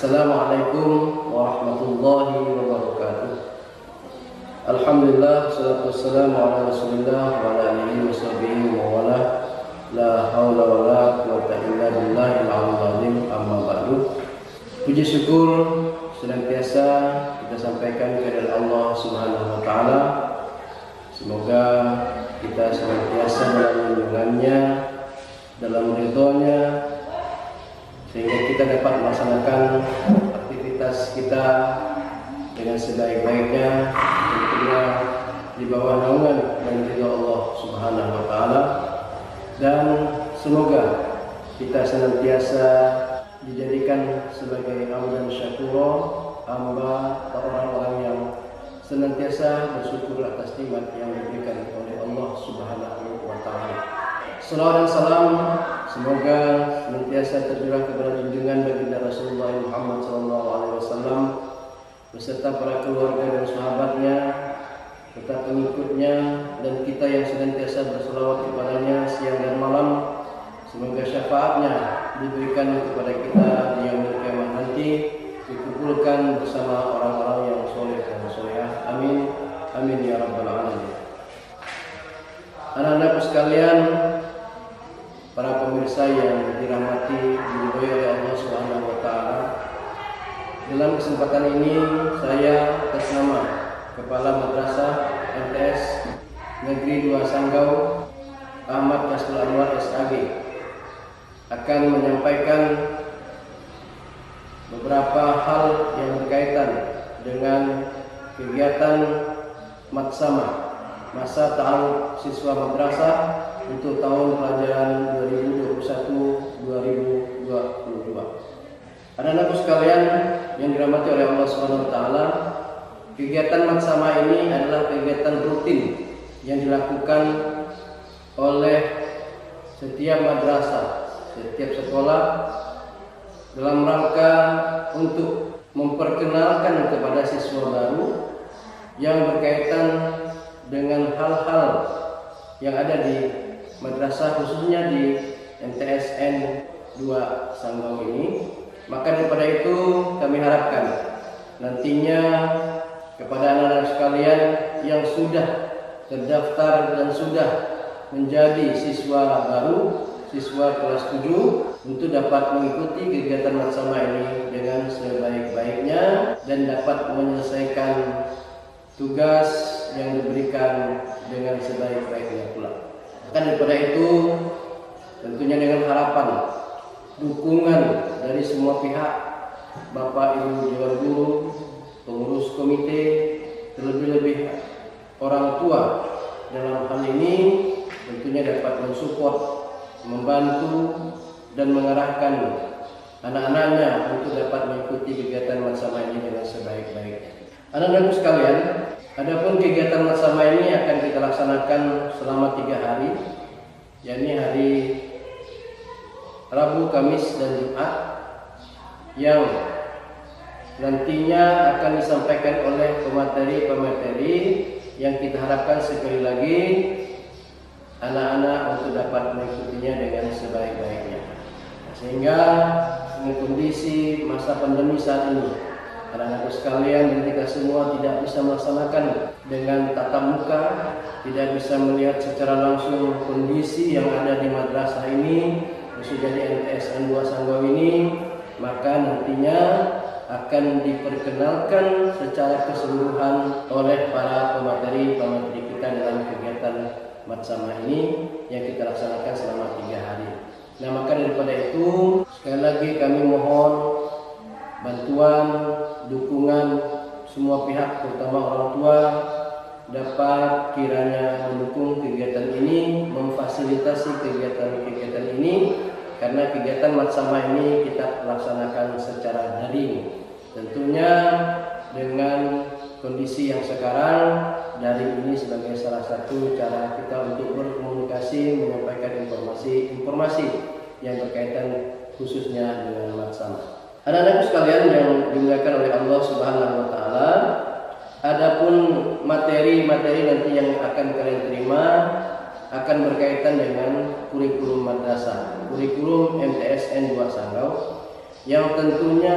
Assalamualaikum warahmatullahi wabarakatuh. Alhamdulillah, salatu wassalamu ala rasulillah wa ala alihi wa sahbihi wa wala. La hawla wa la quwata illa billahil aliyyil azim, amma ba'du. Puji syukur senantiasa kita sampaikan kepada Allah Subhanahu wa taala. Semoga kita senantiasa dalam lindungannya, dalam ridhonya, sehingga kita dapat melaksanakan aktivitas kita dengan sebaik-baiknya, tentunya di bawah naungan dan ridha Allah Subhanahu wa taala. Dan semoga kita senantiasa dijadikan sebagai abdan syakura, hamba atau orang-orang yang senantiasa bersyukur atas nikmat yang diberikan oleh Allah Subhanahu wa taala. Salawat dan salam semoga senantiasa tercurah kepada junjungan baginda Rasulullah Muhammad SAW beserta para keluarga dan sahabatnya, serta pengikutnya, dan kita yang senantiasa berselawat kepadanya siang dan malam. Semoga syafaatnya diberikan kepada kita di yaumul qiyamah nanti, dikumpulkan bersama orang-orang yang soleh dan solehah. Amin, amin ya rabbal alamin. Anak-anakku sekalian, para pemirsa yang dirahmati diridhoi oleh Allah Subhanahu wa taala. Dalam kesempatan ini saya atas nama Kepala Madrasah MTS Negeri 2 Sanggau Ahmad Kastul Anwar SAG akan menyampaikan beberapa hal yang berkaitan dengan kegiatan Matsama, masa ta'aruf siswa madrasah untuk tahun pelajaran 2021-2022. Anak-anakku sekalian yang dirahmati oleh Allah Subhanahu wa taala, kegiatan Matsama ini adalah kegiatan rutin yang dilakukan oleh setiap madrasah, setiap sekolah dalam rangka untuk memperkenalkan kepada siswa baru yang berkaitan dengan hal-hal yang ada di madrasah, khususnya di MTSN 2 Sanggau ini. Maka daripada itu kami harapkan nantinya kepada anak-anak sekalian yang sudah terdaftar dan sudah menjadi siswa baru, siswa kelas 7, untuk dapat mengikuti kegiatan Matsama ini dengan sebaik-baiknya dan dapat menyelesaikan tugas yang diberikan dengan sebaik-baiknya pula. Maka daripada itu tentunya dengan harapan dukungan dari semua pihak, Bapak Ibu Dewan Guru, pengurus komite, terlebih-lebih orang tua dalam hal ini tentunya dapat mensupport, membantu dan mengarahkan anak-anaknya untuk dapat mengikuti kegiatan Matsama ini dengan sebaik-baiknya. Anak-anakku sekalian, adapun kegiatan Matsama ini akan kita laksanakan selama 3 hari, yakni hari Rabu, Kamis, dan Jumat, yang nantinya akan disampaikan oleh pemateri-pemateri yang kita harapkan sekali lagi anak-anak untuk dapat mengikutinya dengan sebaik-baiknya. Sehingga dengan kondisi masa pandemi saat ini, anak-anak sekalian dan kita semua tidak bisa melaksanakan dengan tatap muka, tidak bisa melihat secara langsung kondisi yang ada di madrasah ini, khususnya di MTSN 2 Sanggau ini. Maka nantinya akan diperkenalkan secara keseluruhan oleh para pemateri-pemateri kita dalam kegiatan Matsama ini yang kita laksanakan selama 3 hari. Nah, maka daripada itu sekali lagi kami mohon bantuan, dukungan semua pihak, terutama orang tua, dapat kiranya mendukung kegiatan ini, memfasilitasi kegiatan-kegiatan ini, karena kegiatan Matsama ini kita laksanakan secara daring. Tentunya dengan kondisi yang sekarang, daring ini sebagai salah satu cara kita untuk berkomunikasi, menyampaikan informasi yang berkaitan khususnya dengan Matsama. Anak-anak sekalian yang dimuliakan oleh Allah Subhanahu wa taala, adapun materi-materi nanti yang akan kalian terima akan berkaitan dengan kurikulum madrasah, kurikulum MTSN 2 Sanggau, yang tentunya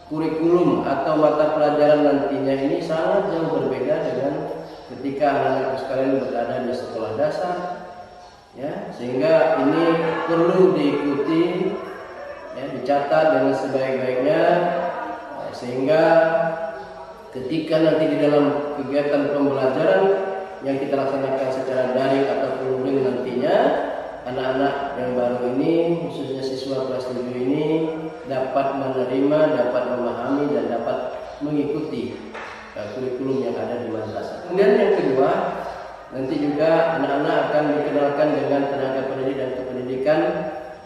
kurikulum atau mata pelajaran nantinya ini sangat jauh berbeda dengan ketika anak-anak sekalian berada di sekolah dasar, ya, sehingga ini perlu diikuti, ya, dicatat dengan sebaik-baiknya, sehingga ketika nanti di dalam kegiatan pembelajaran yang kita laksanakan secara daring atau luring nantinya, anak-anak yang baru ini, khususnya siswa kelas 7 ini, dapat menerima, dapat memahami, dan dapat mengikuti kurikulum yang ada di madrasah. Kemudian yang kedua, nanti juga anak-anak akan dikenalkan dengan tenaga pendidik dan kependidikan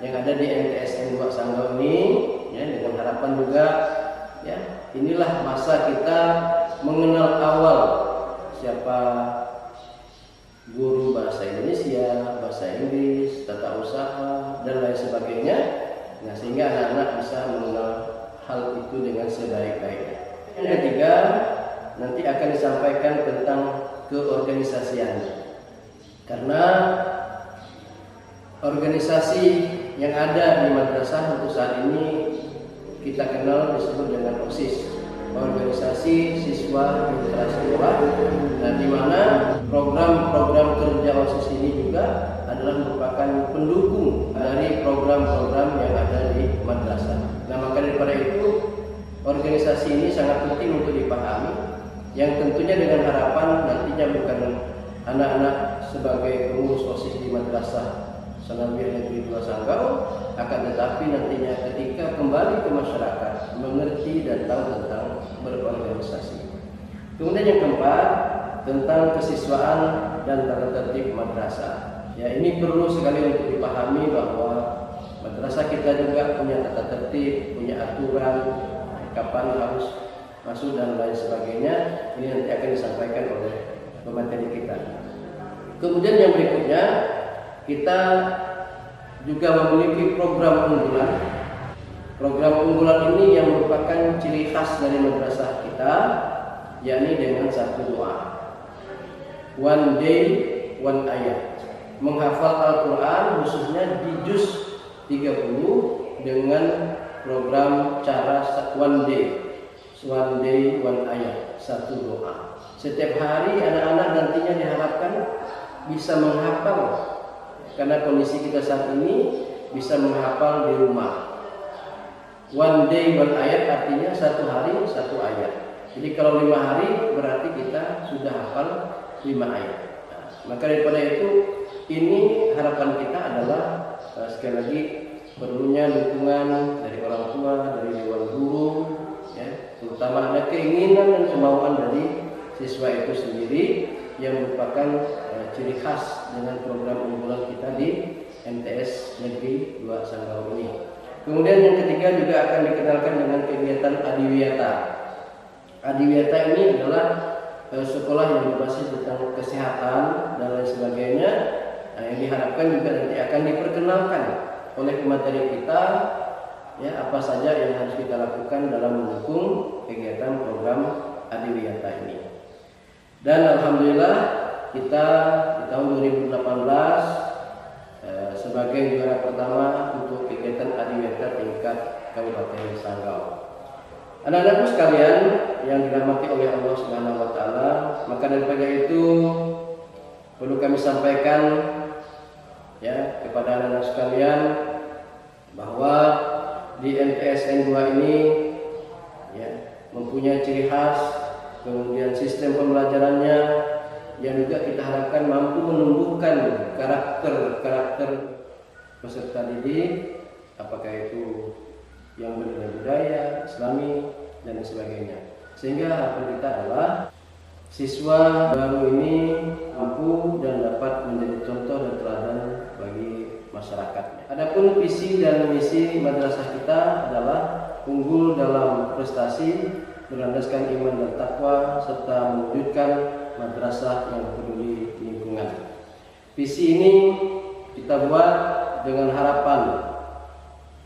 yang ada di MTSN 2 Sanggau ini, ya, dengan harapan juga, ya, inilah masa kita mengenal awal siapa guru bahasa Indonesia, bahasa Inggris, tata usaha, dan lain sebagainya. Nah, sehingga anak-anak bisa mengenal hal itu dengan sebaik-baiknya. Yang ketiga, nanti akan disampaikan tentang keorganisasiannya. Karena organisasi yang ada di madrasah untuk saat ini kita kenal disebut dengan OSIS, Organisasi Siswa Mitra Sekolah. Nah, di mana program-program kerja OSIS ini juga adalah merupakan pendukung dari program-program yang ada di madrasah. Nah, maka daripada itu organisasi ini sangat penting untuk dipahami, yang tentunya dengan harapan nantinya bukan anak-anak sebagai pengurus OSIS di madrasah Sanawiyah Negeri 2 Sanggau, akan tetapi nantinya ketika kembali ke masyarakat mengerti dan tahu tentang berorganisasi. Kemudian yang keempat, tentang kesiswaan dan tata tertib madrasah. Ya, ini perlu sekali untuk dipahami bahwa madrasah kita juga punya tata tertib, punya aturan, kapan harus masuk dan lain sebagainya. Ini nanti akan disampaikan oleh pemateri kita. Kemudian yang berikutnya, kita juga memiliki program unggulan. Program unggulan ini yang merupakan ciri khas dari madrasah kita, yakni dengan satu doa, one day one ayat, menghafal Al-Quran khususnya di juz 30 dengan program cara one day one ayat, satu doa. Setiap hari anak-anak nantinya diharapkan bisa menghafal, karena kondisi kita saat ini bisa menghafal di rumah. One day one ayat artinya satu hari satu ayat. Jadi kalau 5 hari berarti kita sudah hafal 5 ayat. Nah, maka daripada itu, ini harapan kita adalah sekali lagi perlunya dukungan dari orang tua, dari dewan guru, ya, terutama ada keinginan dan kemauan dari siswa itu sendiri yang merupakan ciri khas dengan program unggulan kita di MTS Negeri 2 Sanggau ini. Kemudian yang ketiga juga akan dikenalkan dengan kegiatan Adiwiyata. Adiwiyata ini adalah sekolah yang berbasis tentang kesehatan dan lain sebagainya. Nah, yang diharapkan juga nanti akan diperkenalkan oleh pemateri kita, ya, apa saja yang harus kita lakukan dalam mendukung kegiatan program Adiwiyata ini. Dan alhamdulillah kita di tahun 2018 sebagai juara pertama untuk kegiatan Adiwiyata tingkat Kabupaten Sanggau. Anak-anakku sekalian yang dirahmati oleh Allah Subhanahu wa taala, maka daripada itu perlu kami sampaikan, ya, kepada anak-anak sekalian bahwa di MTSN 2 ini, ya, mempunyai ciri khas, kemudian sistem pembelajarannya yang juga kita harapkan mampu menumbuhkan karakter peserta didik, apakah itu yang bernilai budaya, Islami, dan sebagainya. Sehingga harapan kita adalah siswa baru ini mampu dan dapat menjadi contoh dan teladan bagi masyarakatnya. Adapun visi dan misi madrasah kita adalah unggul dalam prestasi, berlandaskan iman dan takwa, serta mewujudkan madrasah yang peduli lingkungan. Visi ini kita buat dengan harapan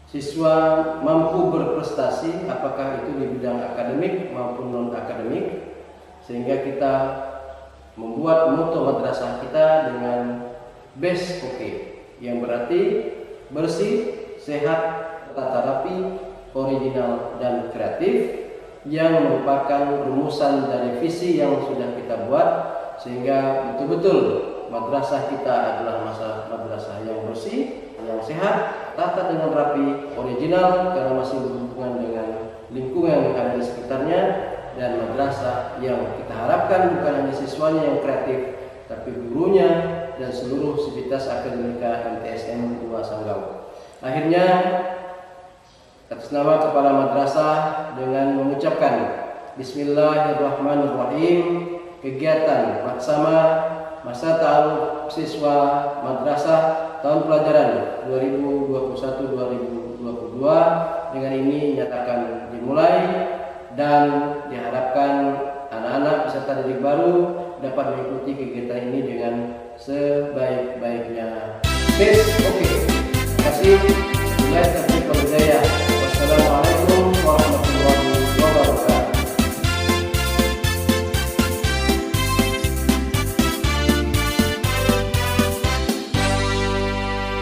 siswa mampu berprestasi, apakah itu di bidang akademik maupun non akademik, sehingga kita membuat moto madrasah kita dengan best, yang berarti bersih, sehat, tata rapi, original, dan kreatif yang merupakan rumusan dari visi yang sudah kita buat, sehingga betul-betul madrasah kita adalah madrasah yang bersih, yang sehat, tata dengan rapi, original karena masih berhubungan dengan lingkungan yang ada di sekitarnya, dan madrasah yang kita harapkan bukan hanya siswanya yang kreatif, tapi gurunya dan seluruh sivitas akademika MTSN 2 Sanggau. Akhirnya, atas nama kepala madrasah dengan mengucapkan Bismillahirrahmanirrahim, kegiatan Maksama Masa Ta'aruf Siswa Madrasah tahun pelajaran 2021-2022 dengan ini nyatakan dimulai, dan diharapkan anak-anak peserta didik baru dapat mengikuti kegiatan ini dengan sebaik-baiknya. Oke. Terima kasih.